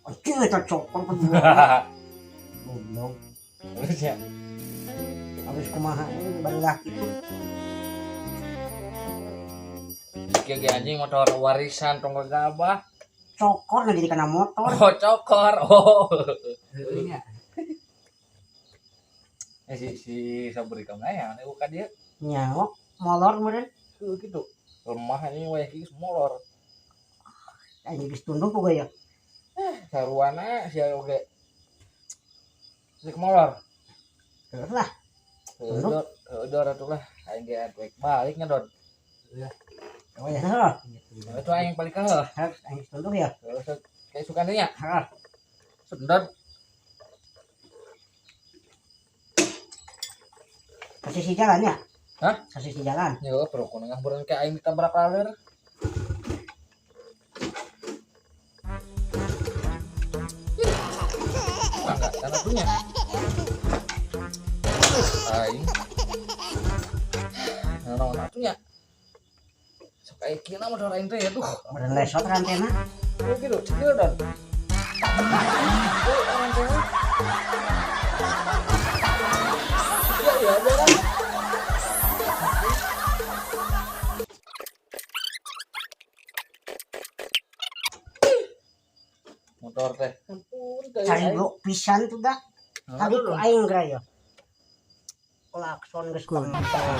Oke, cocok kan kedua. Goblok. Terus ya. Habis kumaha ini baru laki tuh. Kayak anjing motor warisan tong gabah. Cokor lagi di kana motor. Oh, cokor. Oh. Ini ya. Si sabri kamu ya, nih bukan dia. Nyawa molor meureun. Gitu. Lemah ini weh geus molor. Anjing geus tunduk poga ya. Saruana sia oge. Sik molor. Terus lah. Udah atuh lah. Aing ge atuh balik ngedon. Oh ya, heuh. Itu aing balik ka heuh. Anjing geus tunduk ya. Kayak suka nya. Heeh. Sedot. Kasih si jalan ya? Hah? Kasih si jalan. Ya perlu kunang beurang ke aing ditabrak laler. Enggak, karena punya. Aing. Nah, atunya. Sok aing kieu mah dor aing teh ya tuh. Meureun lesot rantena. Oh gitu, cekil dan. Oh, antena. Ya, kan. Motor teh. Ampun, Cari blok pisan tuh dah. Tadi ku aing geura ya. Klakson geus kentang.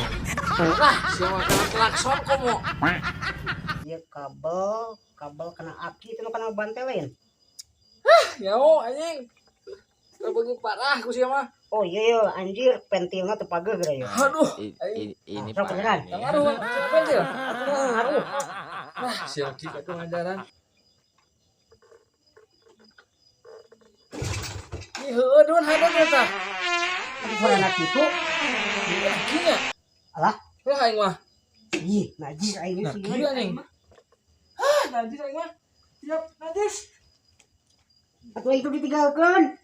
Lah, siapa kena klakson komo? Ieu kabel kena aki itu kena bantelin. Nyaho anjing. Terbagi parah ku sia mah. Oh iya anjir pentilna teu pageuh geura ya. Aduh, Ini Sok beneran. ngaruh, siapa dia? Ngaruh. Nah, sia ki atuh ngajaran. Ih, heueuh dun hadap eta. Anu horana kitu. Kinya. Alah, Lah aing mah. ih najis aing Nah, geus kieu anjing. Najis aing mah. Siap, najis. Atuh itu ditinggalkeun.